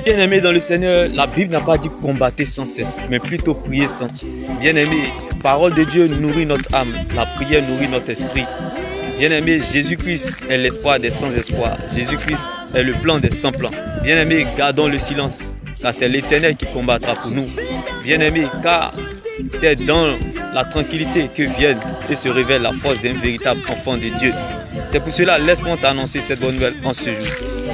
Bien-aimé dans le Seigneur, la Bible n'a pas dit combattre sans cesse, mais plutôt prier sans cesse. Bien-aimé, la parole de Dieu nourrit notre âme, la prière nourrit notre esprit. Bien-aimé, Jésus-Christ est l'espoir des sans-espoir. Jésus-Christ est le plan des sans-plans. Bien-aimé, gardons le silence, car c'est l'Éternel qui combattra pour nous. Bien-aimé, car c'est dans la tranquillité que vienne et se révèle la force d'un véritable enfant de Dieu. C'est pour cela, laisse-moi t'annoncer cette bonne nouvelle en ce jour.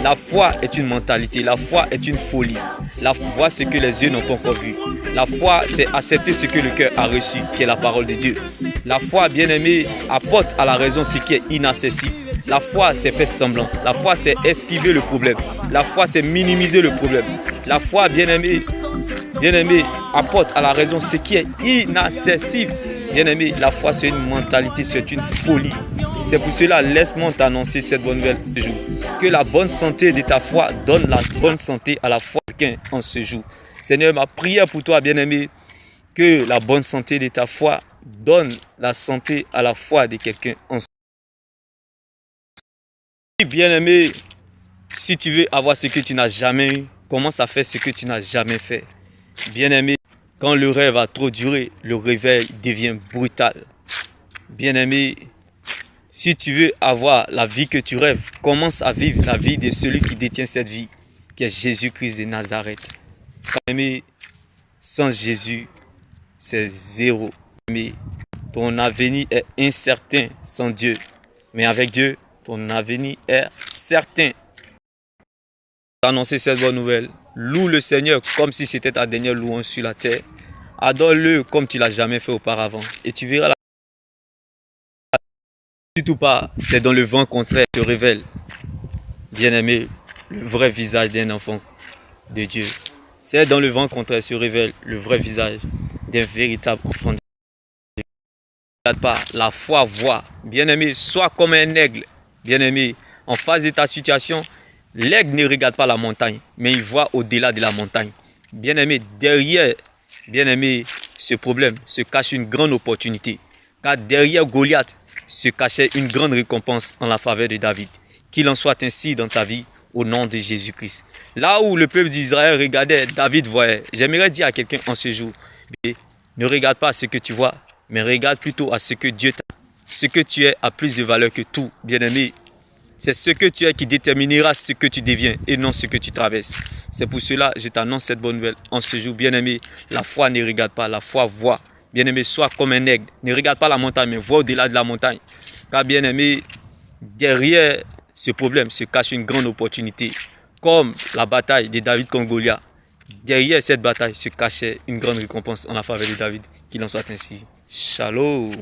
La foi est une mentalité, la foi est une folie. La foi, c'est ce que les yeux n'ont pas encore vu. La foi, c'est accepter ce que le cœur a reçu, qui est la parole de Dieu. La foi, bien-aimé, apporte à la raison ce qui est inaccessible. La foi, c'est faire semblant. La foi, c'est esquiver le problème. La foi, c'est minimiser le problème. La foi, bien-aimé, apporte à la raison ce qui est inaccessible. Bien-aimé, la foi, c'est une mentalité, c'est une folie. C'est pour cela, laisse-moi t'annoncer cette bonne nouvelle ce jour. Que la bonne santé de ta foi donne la bonne santé à la foi de quelqu'un en ce jour. Seigneur, ma prière pour toi, bien-aimé, que la bonne santé de ta foi donne la santé à la foi de quelqu'un en ce jour. Bien-aimé, si tu veux avoir ce que tu n'as jamais eu, commence à faire ce que tu n'as jamais fait. Bien-aimé, quand le rêve a trop duré, le réveil devient brutal. Bien-aimé, si tu veux avoir la vie que tu rêves, commence à vivre la vie de celui qui détient cette vie, qui est Jésus-Christ de Nazareth. Bien-aimé, sans Jésus, c'est zéro. Mais ton avenir est incertain sans Dieu. Mais avec Dieu, ton avenir est certain. Annoncer cette bonne nouvelle. Loue le Seigneur comme si c'était ta dernière louange sur la terre. Adore-le comme tu ne l'as jamais fait auparavant. Et tu verras la... Surtout pas, c'est dans le vent contraire que se révèle, bien-aimé, le vrai visage d'un enfant de Dieu. C'est dans le vent contraire se révèle le vrai visage d'un véritable enfant de Dieu. Ne regarde pas, la foi voit. Bien-aimé, sois comme un aigle. Bien-aimé, en face de ta situation, l'aigle ne regarde pas la montagne, mais il voit au-delà de la montagne. Bien-aimé, derrière, bien-aimé, ce problème se cache une grande opportunité. Car derrière Goliath se cachait une grande récompense en la faveur de David. Qu'il en soit ainsi dans ta vie, au nom de Jésus-Christ. Là où le peuple d'Israël regardait, David voyait. J'aimerais dire à quelqu'un en ce jour, ne regarde pas à ce que tu vois, mais regarde plutôt à ce que Dieu t'a. Ce que tu es a plus de valeur que tout, bien-aimé. C'est ce que tu es qui déterminera ce que tu deviens et non ce que tu traverses. C'est pour cela que je t'annonce cette bonne nouvelle en ce jour, bien-aimé. La foi ne regarde pas, la foi voit. Bien-aimé, sois comme un aigle. Ne regarde pas la montagne, mais vois au-delà de la montagne. Car bien-aimé, derrière ce problème se cache une grande opportunité. Comme la bataille de David contre Goliath. Derrière cette bataille se cachait une grande récompense en la faveur de David. Qu'il en soit ainsi. Shalom.